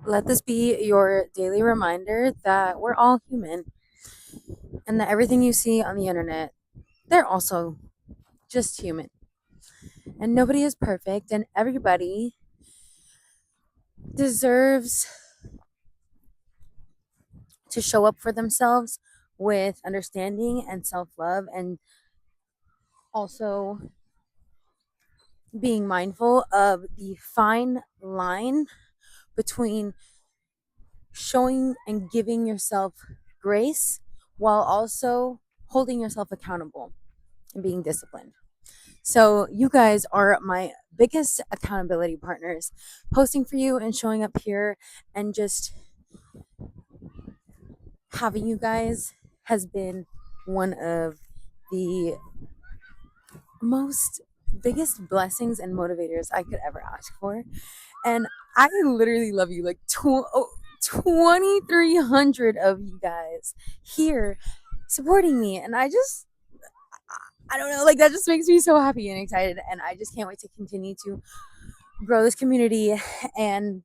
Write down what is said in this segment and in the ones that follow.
Let this be your daily reminder that we're all human and that everything you see on the internet, they're also just human. And nobody is perfect, and everybody deserves to show up for themselves with understanding and self love, and also being mindful of the fine line between showing and giving yourself grace while also holding yourself accountable and being disciplined. So, you guys are my biggest accountability partners. Posting for you and showing up here and just having you guys has been one of the most biggest blessings and motivators I could ever ask for. And I literally love you. Like 2,300 of you guys here supporting me. And I don't know, like that just makes me so happy and excited. And I just can't wait to continue to grow this community and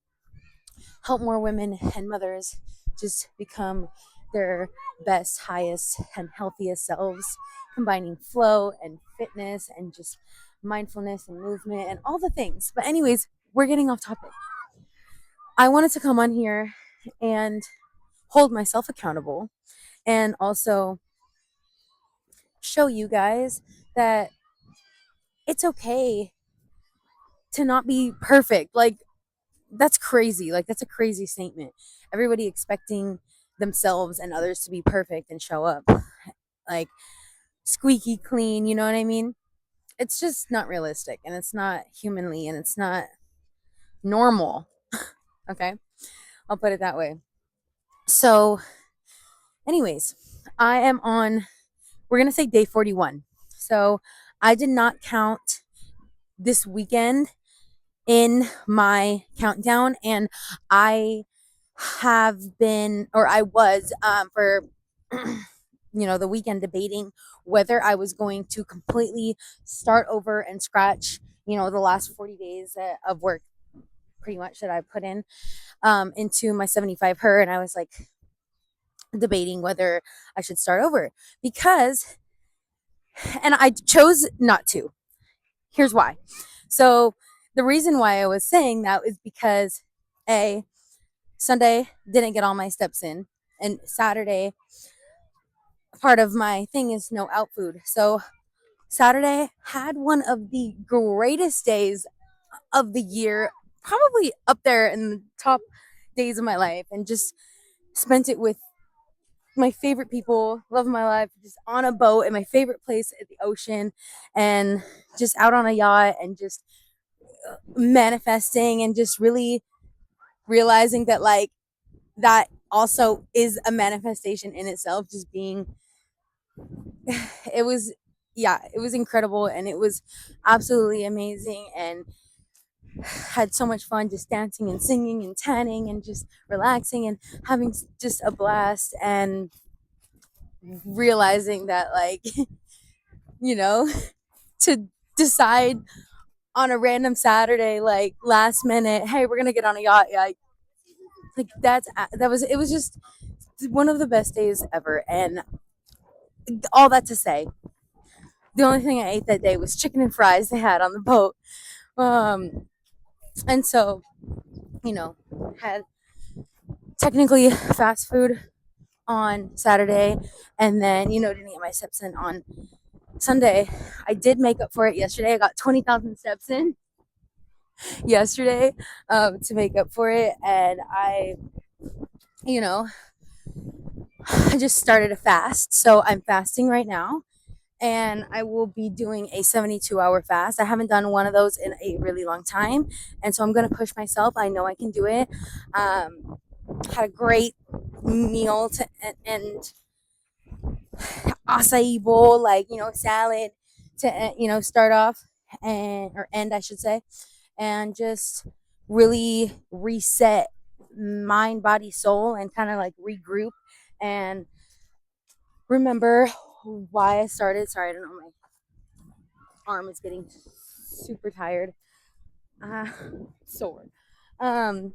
help more women and mothers just become their best, highest, and healthiest selves, combining flow and fitness and just mindfulness and movement and all the things. But, anyways, we're getting off topic. I wanted to come on here and hold myself accountable and also show you guys that it's okay to not be perfect. Like, that's crazy. Like, that's a crazy statement. Everybody expecting themselves and others to be perfect and show up like squeaky clean, you know what I mean? It's just not realistic and it's not humanly and it's not normal. Okay? I'll put it that way. So, anyways, I am on, we're going to say day 41. So, I did not count this weekend in my countdown, and I have been, or I was, for the weekend debating whether I was going to completely start over and scratch, the last 40 days of work pretty much that I put in into my 75 her. And I was like debating whether I should start over because, and I chose not to. Here's why. So the reason why I was saying that is because Sunday didn't get all my steps in, and Saturday, part of my thing is no out food. So Saturday had one of the greatest days of the year, probably up there in the top days of my life, and just spent it with my favorite people, love of my life, just on a boat in my favorite place at the ocean, and just out on a yacht, and just manifesting and just really realizing that, like, that also is a manifestation in itself, just being it was, yeah, it was incredible and it was absolutely amazing, and had so much fun just dancing and singing and tanning and just relaxing and having just a blast, and realizing that, like, you know to decide on a random Saturday, like last minute, hey, we're gonna get on a yacht, like that was, it was just one of the best days ever. And all that to say, the only thing I ate that day was chicken and fries they had on the boat. um and so, you know had technically fast food on Saturday, and then, didn't get my steps in on Sunday. I did make up for it yesterday. I got 20,000 steps in yesterday, to make up for it, and you know I just started a fast, so I'm fasting right now, and I will be doing a 72-hour fast. I haven't done one of those in a really long time, and so I'm going to push myself. I know I can do it. Had a great meal and acai bowl, like, salad to, start off, and or end, I should say, and just really reset mind, body, soul, and kind of like regroup and remember why I started. Sorry, I don't know, my arm is getting super tired, uh, sore. Um,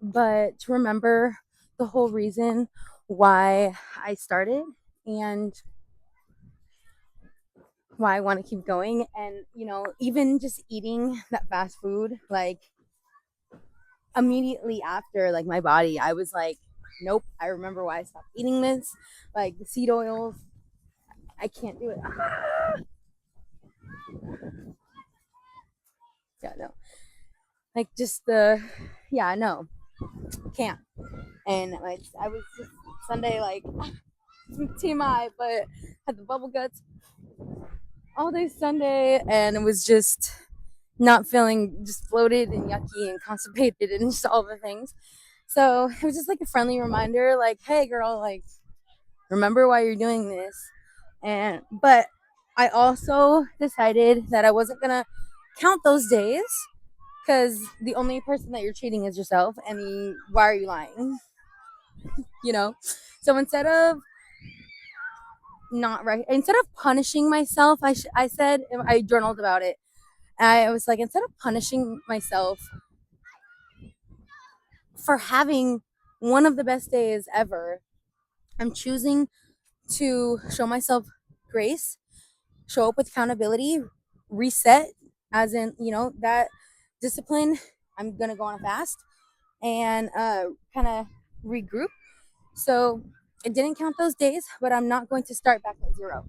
but to remember the whole reason why I started and why I want to keep going. And, even just eating that fast food, like immediately after, like my body, I was like, nope, I remember why I stopped eating this. Like the seed oils, I can't do it. Yeah, no. Like just yeah, no, can't. And like, I was just Sunday, like, TMI, but had the bubble guts all day Sunday, and it was just not feeling, just bloated and yucky and constipated and just all the things. So it was just like a friendly reminder, like, hey girl, like, remember why you're doing this. But I also decided that I wasn't gonna count those days, because the only person that you're cheating is yourself, and why are you lying? you know so instead of punishing myself, I said, I journaled about it. I was like, instead of punishing myself for having one of the best days ever, I'm choosing to show myself grace, show up with accountability, reset, as in, that discipline. I'm gonna go on a fast and kind of regroup. So I didn't count those days, but I'm not going to start back at zero,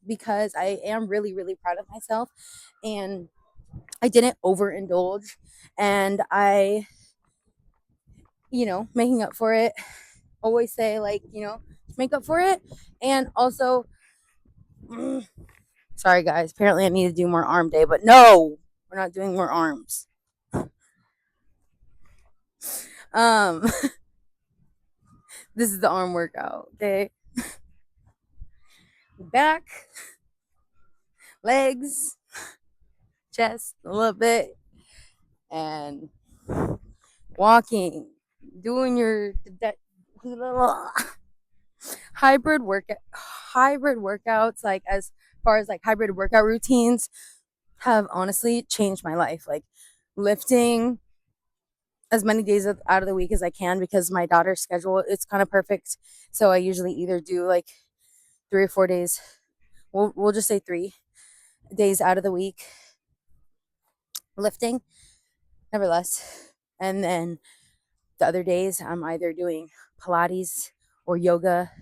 because I am really, really proud of myself, and I didn't overindulge, and I, making up for it. Always say, like, make up for it. And also, sorry guys, apparently I need to do more arm day, but no, we're not doing more arms. Um, this is the arm workout, okay? Back, legs, chest a little bit, and walking, doing your hybrid workouts, like, as far as like hybrid workout routines, have honestly changed my life. Like lifting as many days out of the week as I can, because my daughter's schedule, it's kind of perfect. So I usually either do like 3 or 4 days. We'll just say 3 days out of the week lifting, never less. And then the other days I'm either doing Pilates or yoga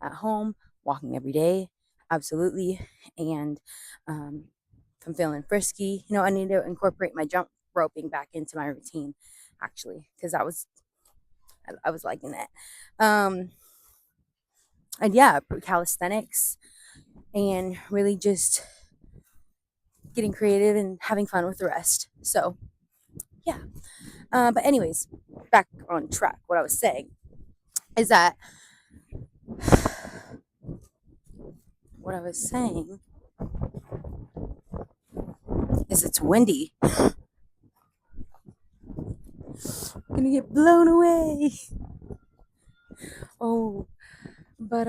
at home, walking every day, absolutely. And if I'm feeling frisky, I need to incorporate my jump roping back into my routine, actually, because I was liking that. And yeah, calisthenics, and really just getting creative and having fun with the rest. So yeah. But anyways, back on track. What I was saying is that what I was saying is it's windy. I'm gonna get blown away. Oh, but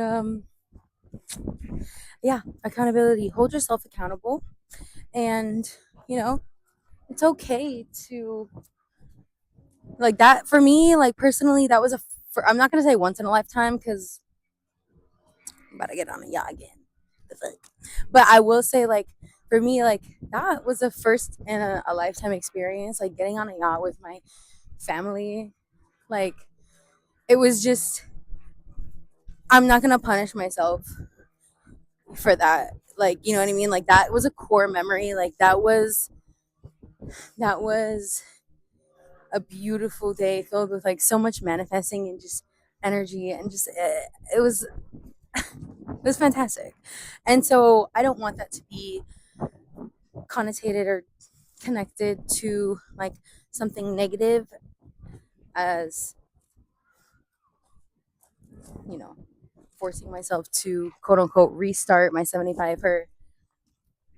yeah, accountability. Hold yourself accountable, and it's okay to, like, that. For me, like, personally, that was I'm not gonna say once in a lifetime, because I'm about to get on a yacht again. But I will say, like, for me, like, that was a first in a lifetime experience, like getting on a yacht with my family. Like, it was just, I'm not gonna punish myself for that. Like, you know what I mean? Like, that was a core memory. Like, that was a beautiful day filled with, like, so much manifesting and just energy, and just it was fantastic. And so I don't want that to be connotated or connected to, like, something negative, as forcing myself to quote unquote restart my 75 her,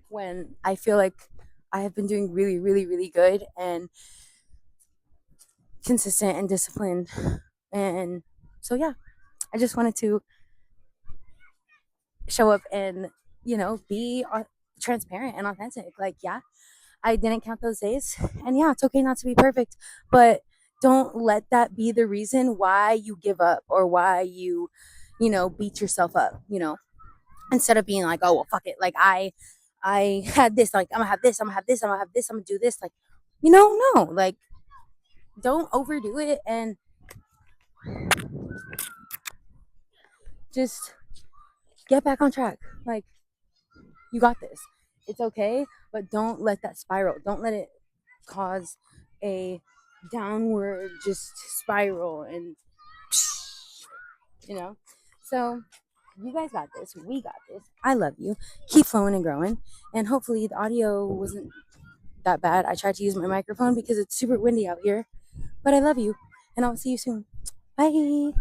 when I feel like I have been doing really, really, really good and consistent and disciplined. And so yeah, I just wanted to show up and be transparent and authentic. Like, yeah, I didn't count those days, and yeah, it's okay not to be perfect, but don't let that be the reason why you give up or why you beat yourself up, instead of being like, oh well, fuck it, like I had this, like I'm gonna have this, I'm gonna have this, I'm gonna have this, I'm gonna do this, like, no, like, don't overdo it, and just get back on track. Like, you got this. It's okay, but don't let that spiral. Don't let it cause a downward just spiral, and you know. So you guys got this. We got this. I love you. Keep flowing and growing. And hopefully the audio wasn't that bad. I tried to use my microphone because it's super windy out here. But I love you. And I'll see you soon. Bye.